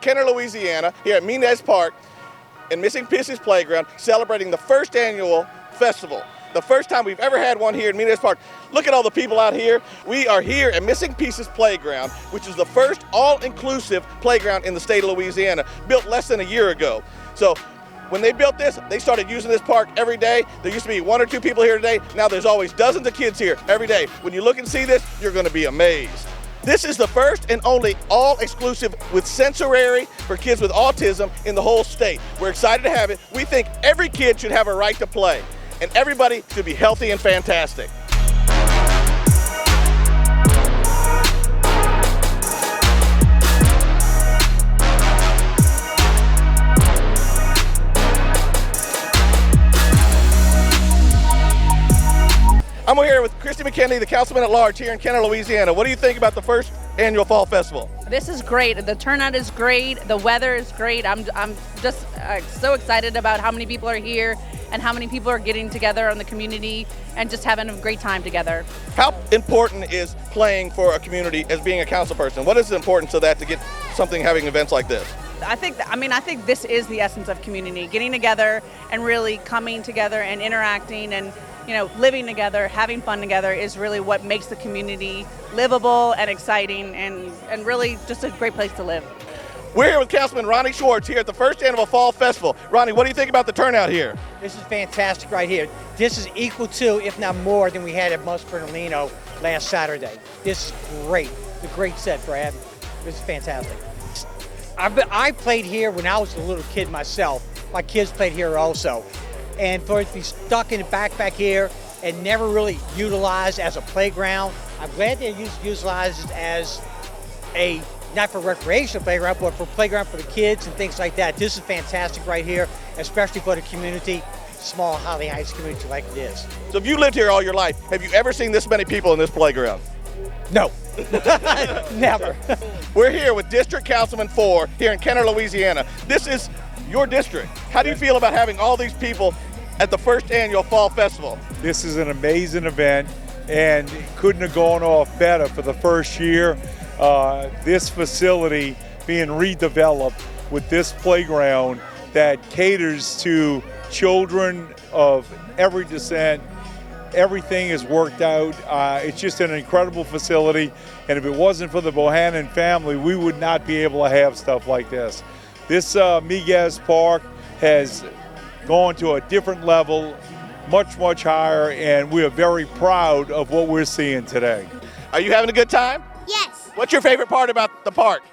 Kenner, Louisiana, here at Miguez Park and Missing Pieces Playground, celebrating the first annual festival. The first time we've ever had one here in Miguez Park. Look at all the people out here. We are here at Missing Pieces Playground, which is the first all-inclusive playground in the state of Louisiana, built less than a year ago. So when they built this, they started using this park every day. There used to be 1 or 2 people here today. Now there's always dozens of kids here every day. When you look and see this, you're going to be amazed. This is the first and only all-exclusive with sensory for kids with autism in the whole state. We're excited to have it. We think every kid should have a right to play, and everybody should be healthy and fantastic. I'm here with Christy McKinney, the Councilman at Large here in Kenner, Louisiana. What do you think about the first annual Fall Festival? This is great. The turnout is great. The weather is great. I'm just so excited about how many people are here and how many people are getting together in the community and just having a great time together. How important is playing for a community as being a council person? What is the importance of that to get something having events like this? I think this is the essence of community, getting together and really coming together and interacting and living together, having fun together is really what makes the community livable and exciting and really just a great place to live. We're here with Councilman Ronnie Schwartz here at the first annual Fall Festival. Ronnie, what do you think about the turnout here? This is fantastic right here. This is equal to, if not more, than we had at Mount Bernalino last Saturday. This is great. It's a great set for having. This is fantastic. I played here when I was a little kid myself. My kids played here also. And for it to be stuck in the back here and never really utilized as a playground, I'm glad they utilized it as a, not for recreational playground, but for playground for the kids and things like that. This is fantastic right here, especially for the community, small Holly Heights community like it is. So if you lived here all your life, have you ever seen this many people in this playground? No, never. We're here with District Councilman 4 here in Kenner, Louisiana. This is your district. How do you feel about having all these people at the first annual Fall Festival? This is an amazing event and it couldn't have gone off better for the first year. This facility being redeveloped with this playground that caters to children of every descent. Everything is worked out. It's just an incredible facility, and if it wasn't for the Bohannan family, we would not be able to have stuff like this. This Miguez Park has gone to a different level, much, much higher, and we are very proud of what we're seeing today. Are you having a good time? Yes. What's your favorite part about the park?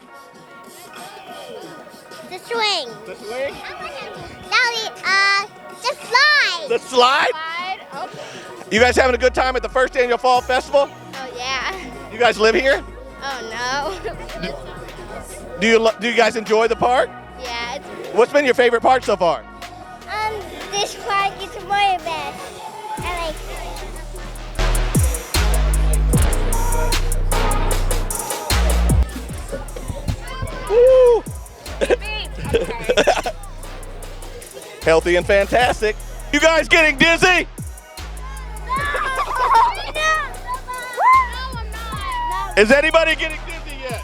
The swing. The swing? The slide. The slide? Okay. You guys having a good time at the first annual Fall Festival? Oh, yeah. You guys live here? Oh, no. Do you guys enjoy the park? Yeah. What's been your favorite part so far? This park is more best. I like it. Woo! Healthy and fantastic. You guys getting dizzy? Is anybody getting dizzy yet?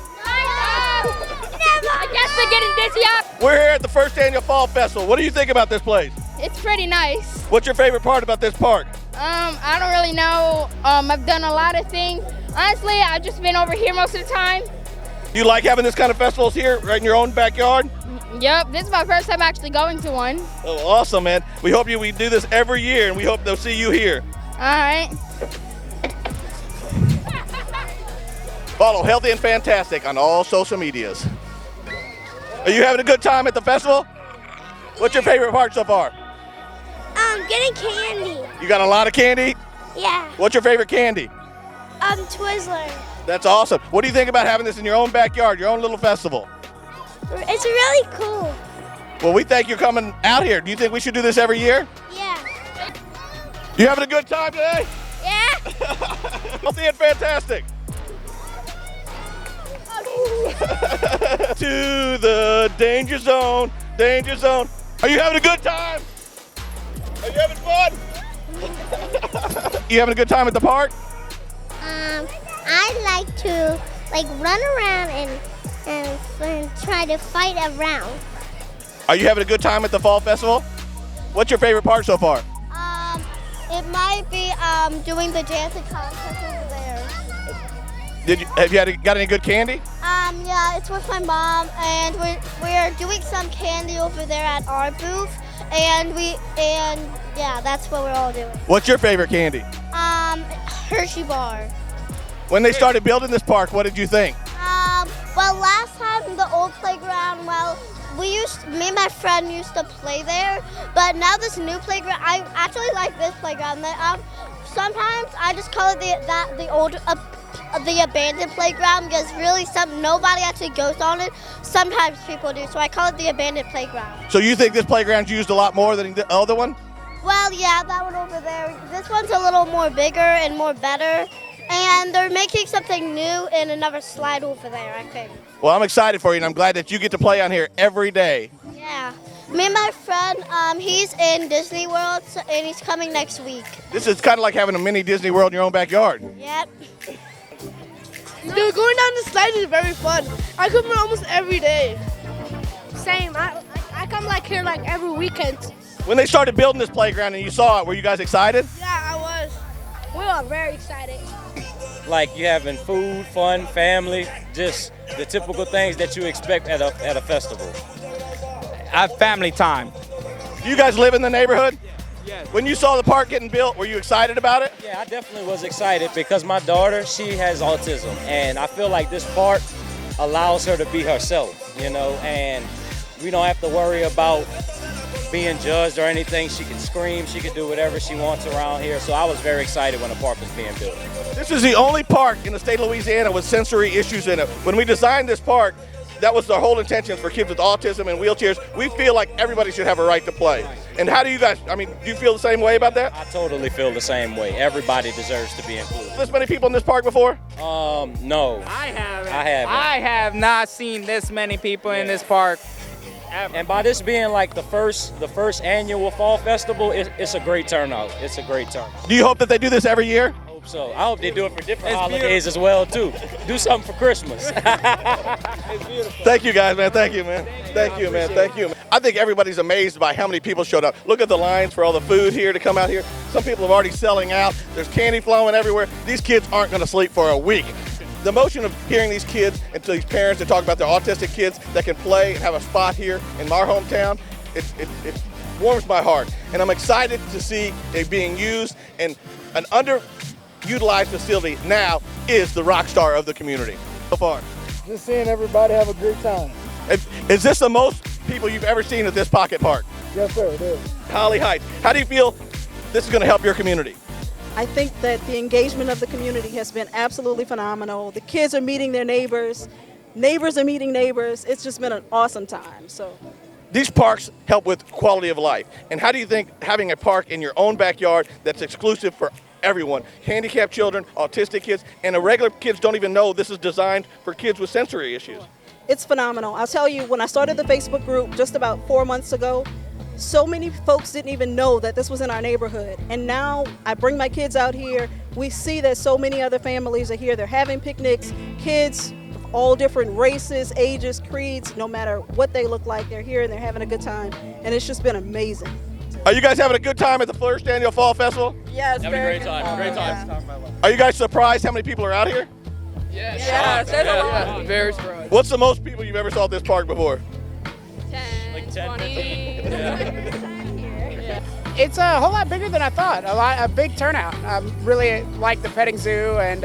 I guess they're getting dizzy up. We're here at the first annual Fall Festival. What do you think about this place? It's pretty nice. What's your favorite part about this park? I don't really know. I've done a lot of things. Honestly, I've just been over here most of the time. You like having this kind of festivals here, right in your own backyard? Yep, this is my first time actually going to one. Oh, awesome, man. We hope we do this every year, and we hope they'll see you here. All right. Follow Healthy and Fantastic on all social medias. Are you having a good time at the festival? What's your favorite part so far? Getting candy. You got a lot of candy? Yeah. What's your favorite candy? Twizzler. That's awesome. What do you think about having this in your own backyard, your own little festival? It's really cool. Well, we thank you coming out here. Do you think we should do this every year? Yeah. You having a good time today? Yeah. Healthy and fantastic. To the danger zone, danger zone. Are you having a good time? Are you having fun? You having a good time at the park? I like to run around and and try to fight around. Are you having a good time at the Fall Festival? What's your favorite part so far? It might be doing the dancing contest over there. Have you got any good candy? Yeah, it's with my mom, and we're doing some candy over there at our booth, and yeah, that's what we're all doing. What's your favorite candy? Hershey bar. When they started building this park, what did you think? Well, last time the old playground, me and my friend used to play there, but now this new playground, I actually like this playground. Sometimes I just call it the abandoned playground because really nobody actually goes on it. Sometimes people do, so I call it the abandoned playground. So you think this playground's used a lot more than the other one? Well, yeah, that one over there. This one's a little more bigger and more better. And they're making something new and another slide over there, I think. Well, I'm excited for you, and I'm glad that you get to play on here every day. Yeah. Me and my friend, he's in Disney World, and he's coming next week. This is kind of like having a mini Disney World in your own backyard. Yep. Dude, going down the slide is very fun. I come here almost every day. Same. I come here every weekend. When they started building this playground and you saw it, were you guys excited? Yeah, I was. We are very excited. Like you having food, fun, family, just the typical things that you expect at a festival. I have family time. Do you guys live in the neighborhood? Yes. When you saw the park getting built, were you excited about it? Yeah, I definitely was excited because my daughter, she has autism, and I feel like this park allows her to be herself, and we don't have to worry about being judged or anything. She can scream, she can do whatever she wants around here, so I was very excited when the park was being built. This is the only park in the state of Louisiana with sensory issues in it. When we designed this park, that was the whole intention for kids with autism and wheelchairs. We feel like everybody should have a right to play. And how do you guys, do you feel the same way about that? I totally feel the same way. Everybody deserves to be included. This many people in this park before? No. I haven't. I have not seen this many people in this park ever. And by this being like the first annual Fall Festival, it's a great turnout. It's a great turnout. Do you hope that they do this every year? I hope so. I hope they do it for different holidays as well too. Do something for Christmas. Thank you guys, man. Thank you, man. Thank you, man. Thank you. I think everybody's amazed by how many people showed up. Look at the lines for all the food here to come out here. Some people are already selling out. There's candy flowing everywhere. These kids aren't going to sleep for a week. The emotion of hearing these kids and to these parents that talk about their autistic kids that can play and have a spot here in our hometown, it warms my heart. And I'm excited to see it being used, and an underutilized facility now is the rock star of the community so far. Just seeing everybody have a great time. Is this the most people you've ever seen at this pocket park? Yes, sir, it is. Holly Heights, how do you feel this is going to help your community? I think that the engagement of the community has been absolutely phenomenal. The kids are meeting their neighbors. Neighbors are meeting neighbors. It's just been an awesome time. So, these parks help with quality of life. And how do you think having a park in your own backyard that's exclusive for everyone, handicapped children, autistic kids, and the regular kids don't even know this is designed for kids with sensory issues? it's phenomenal. I'll tell you, when I started the Facebook group just about 4 months ago, so many folks didn't even know that this was in our neighborhood. And now I bring my kids out here. We see that so many other families are here. They're having picnics, kids of all different races, ages, creeds, no matter what they look like, they're here and they're having a good time. And it's just been amazing. Are you guys having a good time at the first annual Fall Festival? Yes, having a great time. Great time. Are you guys surprised how many people are out here? Yes. Yeah, very surprised. What's the most people you've ever saw at this park before? 10, Like 10, 20. 15. It's a whole lot bigger than I thought. A big turnout. I really like the petting zoo and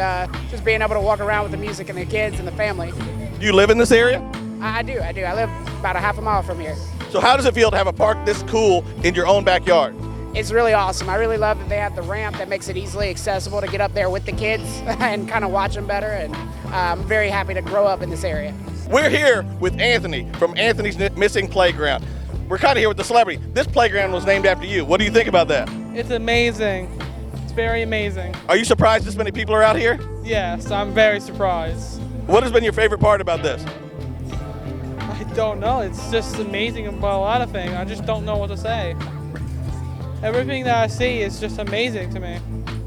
just being able to walk around with the music and the kids and the family. Do you live in this area? I do. I live about a half a mile from here. So how does it feel to have a park this cool in your own backyard? It's really awesome. I really love that they have the ramp that makes it easily accessible to get up there with the kids and kind of watch them better. And I'm very happy to grow up in this area. We're here with Anthony from Anthony's Missing Playground. We're kind of here with the celebrity. This playground was named after you. What do you think about that? It's amazing. It's very amazing. Are you surprised this many people are out here? Yes, I'm very surprised. What has been your favorite part about this? I don't know. It's just amazing about a lot of things. I just don't know what to say. Everything that I see is just amazing to me.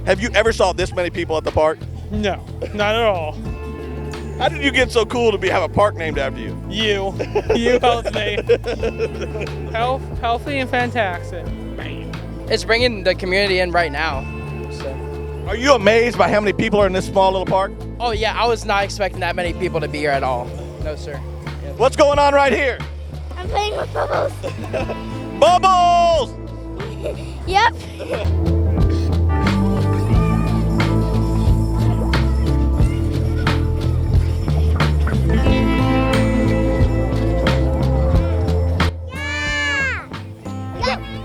Have you ever saw this many people at the park? No, not at all. How did you get so cool to have a park named after you? You helped me. Healthy and fantastic. It's bringing the community in right now. So. Are you amazed by how many people are in this small little park? Oh yeah, I was not expecting that many people to be here at all. No sir. Yep. What's going on right here? I'm playing with bubbles. Bubbles! Yep.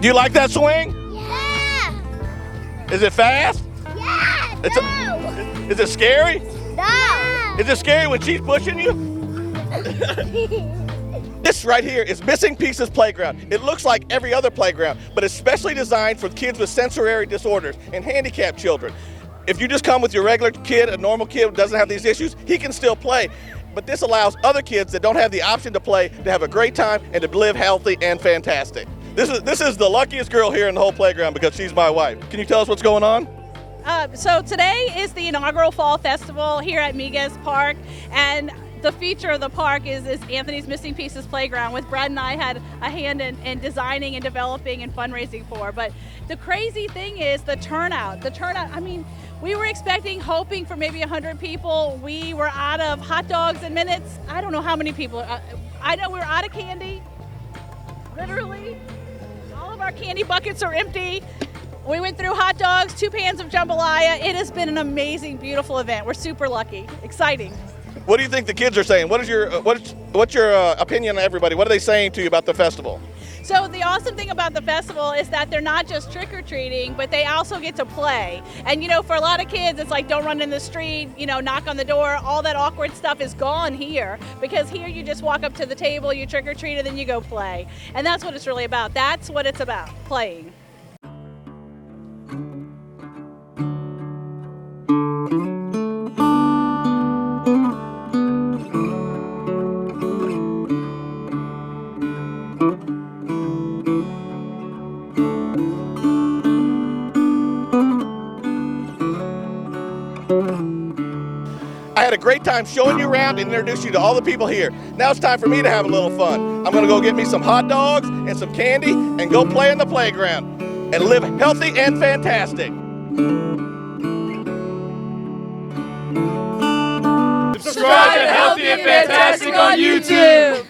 Do you like that swing? Yeah. Is it fast? Yeah. Is it scary? No. Is it scary when she's pushing you? This right here is Missing Pieces Playground. It looks like every other playground, but it's specially designed for kids with sensory disorders and handicapped children. If you just come with your regular kid, a normal kid who doesn't have these issues, he can still play. But this allows other kids that don't have the option to play to have a great time and to live healthy and fantastic. This is the luckiest girl here in the whole playground because she's my wife. Can you tell us what's going on? So today is the inaugural Fall Festival here at Miguez Park, and the feature of the park is Anthony's Missing Pieces Playground, which Brad and I had a hand in designing and developing and fundraising for. But the crazy thing is the turnout. I mean, we were hoping for maybe 100 people. We were out of hot dogs in minutes. I don't know how many people. I know we were out of candy, literally. All of our candy buckets are empty. We went through hot dogs, 2 pans of jambalaya. It has been an amazing, beautiful event. We're super lucky, exciting. What do you think the kids are saying? What's your opinion on everybody? What are they saying to you about the festival? So the awesome thing about the festival is that they're not just trick-or-treating, but they also get to play. And for a lot of kids, it's like don't run in the street, knock on the door. All that awkward stuff is gone here, because here you just walk up to the table, you trick-or-treat, and then you go play. And that's what it's really about. That's what it's about, playing. I had a great time showing you around and introduce you to all the people here. Now it's time for me to have a little fun. I'm gonna go get me some hot dogs and some candy and go play in the playground and live healthy and fantastic. Subscribe to Healthy and Fantastic on YouTube.